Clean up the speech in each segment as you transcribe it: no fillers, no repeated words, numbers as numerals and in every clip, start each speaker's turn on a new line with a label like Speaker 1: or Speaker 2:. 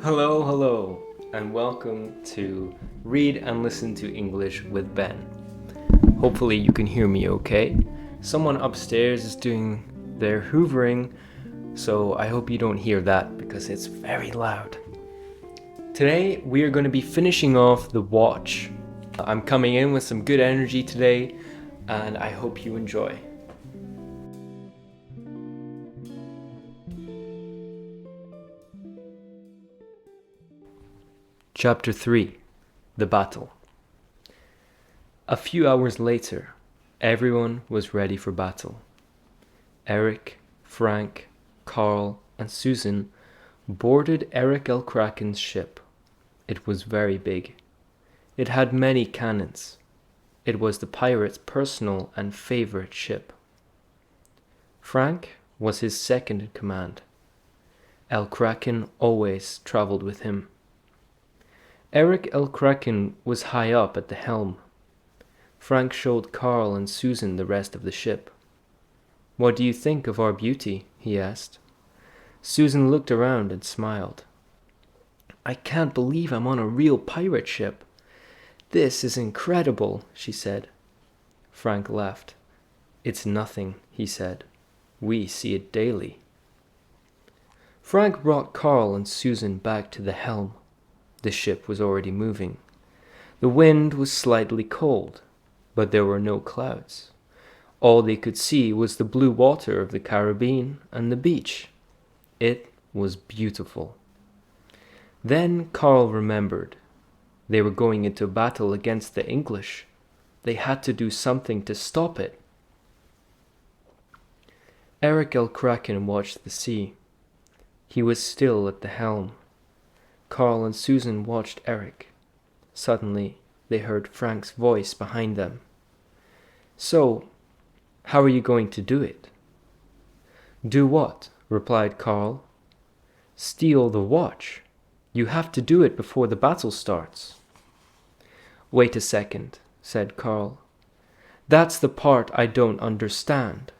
Speaker 1: Hello, and welcome to Read and Listen to English with Ben. Hopefully, you can hear me okay. Someone upstairs is doing their hoovering, so I hope you don't hear that because it's very loud. Today, we are going to be finishing off The Watch. I'm coming in with some good energy today, and I hope you enjoy. Chapter 3 The Battle. A few hours later, everyone was ready for battle. Eric, Frank, Carl, and Susan boarded Eric L. Kraken's ship. It was very big. It had many cannons. It was the pirate's personal and favorite ship. Frank was his second in command. L. Kraken always traveled with him. Eric L. Kraken was high up at the helm. Frank showed Carl and Susan the rest of the ship. "What do you think of our beauty?" he asked. Susan looked around and smiled. "I can't believe I'm on a real pirate ship. This is incredible," she said. Frank laughed. "It's nothing," he said. "We see it daily." Frank brought Carl and Susan back to the helm. The ship was already moving. The wind was slightly cold, but there were no clouds. All they could see was the blue water of the Caribbean and the beach. It was beautiful. Then Carl remembered. They were going into battle against the English. They had to do something to stop it. Eric L. Kraken watched the sea. He was still at the helm. Carl and Susan watched Eric. Suddenly, they heard Frank's voice behind them. "So, how are you going to do it?" "Do what?" replied Carl. "Steal the watch. You have to do it before the battle starts." "Wait a second," said Carl. "That's the part I don't understand.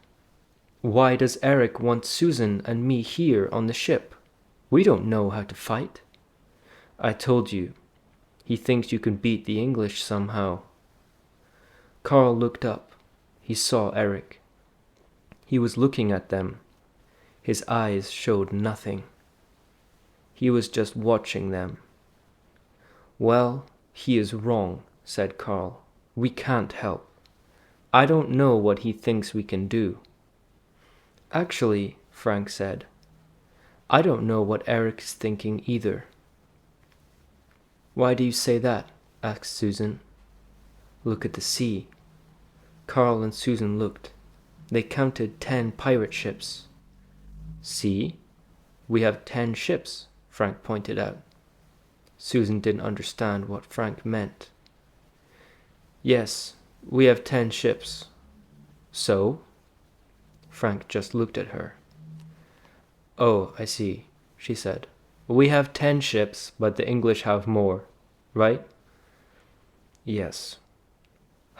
Speaker 1: Why does Eric want Susan and me here on the ship? We don't know how to fight." "I told you. He thinks you can beat the English somehow." Carl looked up. He saw Eric. He was looking at them. His eyes showed nothing. He was just watching them. "Well, he is wrong," said Carl. "We can't help. I don't know what he thinks we can do." "Actually," Frank said, "I don't know what Eric is thinking either." "Why do you say that?" asked Susan. "Look at the sea." Carl and Susan looked. They counted 10 pirate ships. "See? We have 10 ships," Frank pointed out. Susan didn't understand what Frank meant. "Yes, we have 10 ships." "So?" Frank just looked at her. "Oh, I see," she said. "We have 10 ships, but the English have more, right?" "Yes."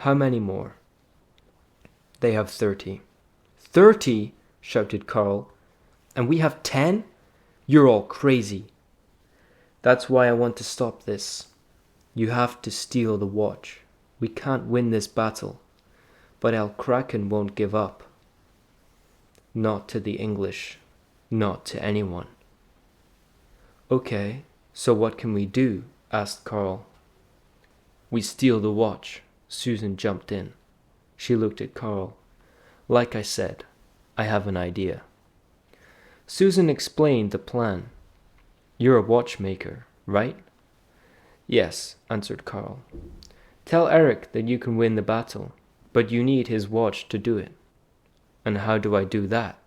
Speaker 1: "How many more?" "They have 30. 30? shouted Carl. "And we have 10? You're all crazy." "That's why I want to stop this. You have to steal the watch. We can't win this battle, but Al Kraken won't give up. Not to the English, not to anyone." "Okay, so what can we do?" asked Carl. "We steal the watch." Susan jumped in. She looked at Carl. "Like I said, I have an idea." Susan explained the plan. "You're a watchmaker, right?" "Yes," answered Carl. "Tell Eric that you can win the battle, but you need his watch to do it." "And how do I do that?"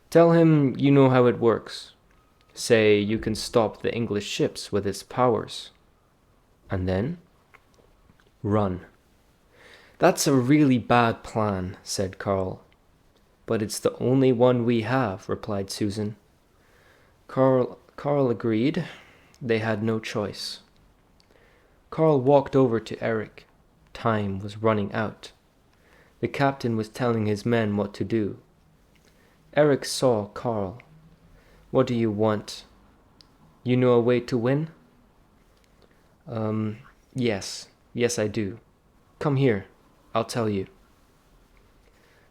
Speaker 1: "Tell him you know how it works. Say you can stop the English ships with its powers." "And then?" "Run." "That's a really bad plan," said Carl. "But it's the only one we have," replied Susan. Carl agreed. They had no choice. Carl walked over to Eric. Time was running out. The captain was telling his men what to do. Eric saw Carl. "What do you want?" You know a way to win? Yes. Yes, I do. Come here. I'll tell you.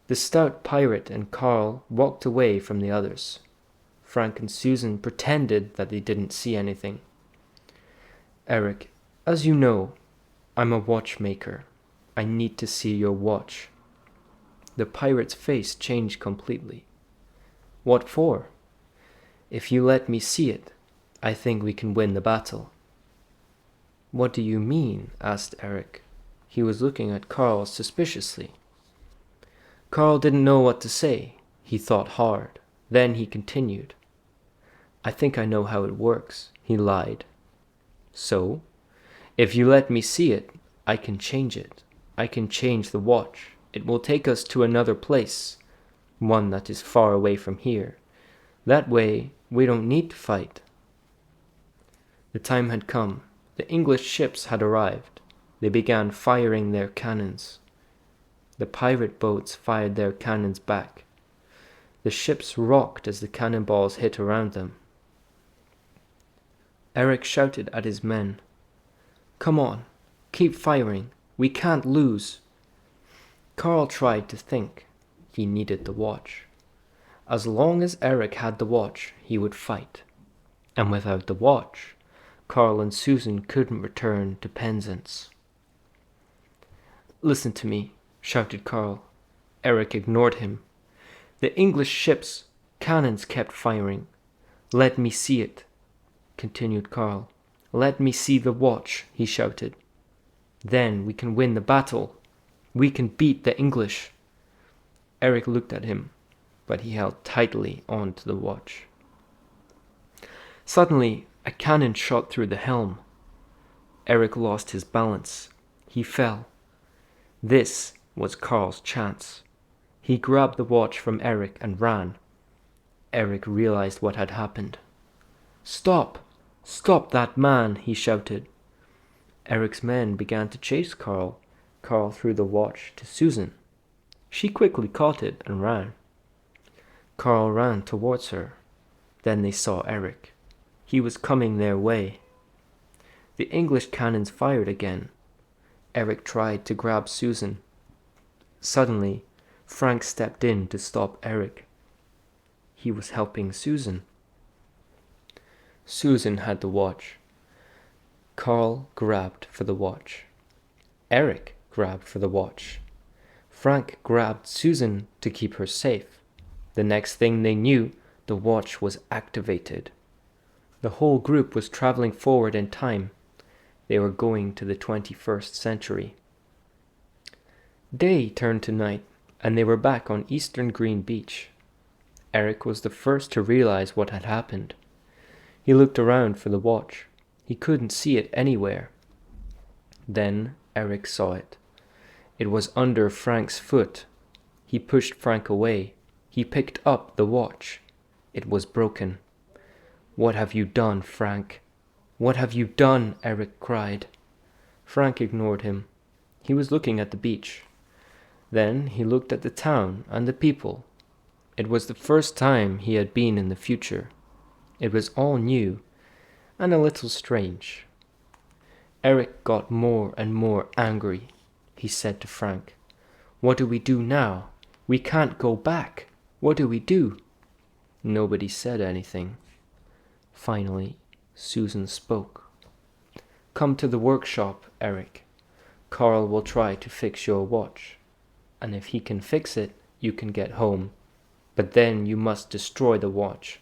Speaker 1: The stout pirate and Carl walked away from the others. Frank and Susan pretended that they didn't see anything. Eric, as you know, I'm a watchmaker. I need to see your watch. The pirate's face changed completely. What for? If you let me see it, I think we can win the battle. What do you mean? Asked Eric. He was looking at Carl suspiciously. Carl didn't know what to say. He thought hard. Then he continued. I think I know how it works. He lied. So? If you let me see it, I can change it. I can change the watch. It will take us to another place, one that is far away from here. That way, we don't need to fight. The time had come. The English ships had arrived. They began firing their cannons. The pirate boats fired their cannons back. The ships rocked as the cannonballs hit around them. Eric shouted at his men. Come on, keep firing. We can't lose. Carl tried to think. He needed the watch. As long as Eric had the watch, he would fight. And without the watch, Carl and Susan couldn't return to Penzance. Listen to me, shouted Carl. Eric ignored him. The English ship's cannons kept firing. Let me see it, continued Carl. Let me see the watch, he shouted. Then we can win the battle. We can beat the English. Eric looked at him, but he held tightly on to the watch. Suddenly, a cannon shot through the helm. Eric lost his balance. He fell. This was Carl's chance. He grabbed the watch from Eric and ran. Eric realized what had happened. Stop! Stop that man! He shouted. Eric's men began to chase Carl. Carl threw the watch to Susan. She quickly caught it and ran. Carl ran towards her. Then they saw Eric. He was coming their way. The English cannons fired again. Eric tried to grab Susan. Suddenly, Frank stepped in to stop Eric. He was helping Susan. Susan had the watch. Carl grabbed for the watch. Eric grabbed for the watch. Frank grabbed Susan to keep her safe. The next thing they knew, the watch was activated. The whole group was traveling forward in time. They were going to the 21st century. Day turned to night, and they were back on Eastern Green Beach. Eric was the first to realize what had happened. He looked around for the watch. He couldn't see it anywhere. Then Eric saw it. It was under Frank's foot. He pushed Frank away. He picked up the watch. It was broken. What have you done, Frank? What have you done? Eric cried. Frank ignored him. He was looking at the beach. Then he looked at the town and the people. It was the first time he had been in the future. It was all new and a little strange. Eric got more and more angry. He said to Frank, "What do we do now? We can't go back. What do we do?" Nobody said anything. Finally, Susan spoke. "Come to the workshop, Eric. Carl will try to fix your watch. And if he can fix it, you can get home. But then you must destroy the watch.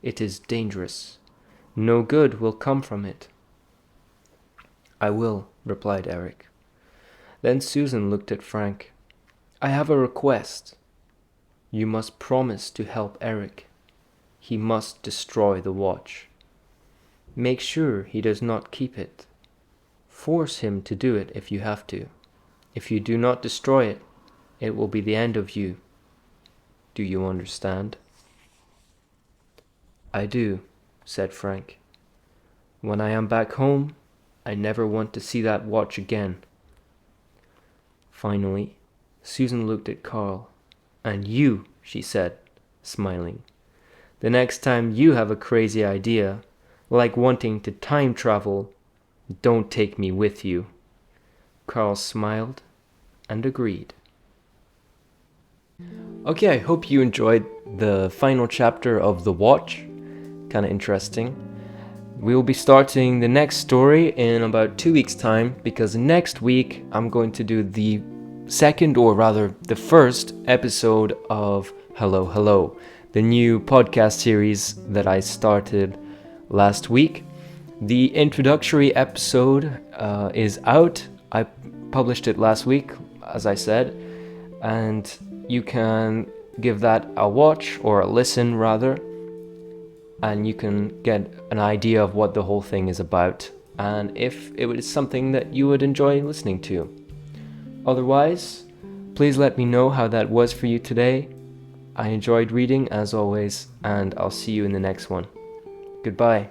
Speaker 1: It is dangerous. No good will come from it." "I will," replied Eric. Then Susan looked at Frank. "I have a request. You must promise to help Eric. He must destroy the watch. Make sure he does not keep it. Force him to do it if you have to. If you do not destroy it, it will be the end of you. Do you understand?" "I do," said Frank. "When I am back home, I never want to see that watch again." Finally, Susan looked at Carl. "And you," she said, smiling. "The next time you have a crazy idea, like wanting to time travel. Don't take me with you." Carl smiled and agreed. Okay, I hope you enjoyed the final chapter of The Watch. Kind of interesting. We'll be starting the next story in about 2 weeks' time, because next week I'm going to do the second, or rather the first episode of Hello Hello, the new podcast series that I started last week. The introductory episode is out. I published it last week, as I said, and you can give that a watch, or a listen rather, and you can get an idea of what the whole thing is about, and if it was something that you would enjoy listening to. Otherwise, please let me know how that was for you today. I enjoyed reading as always, and I'll see you in the next one. Goodbye.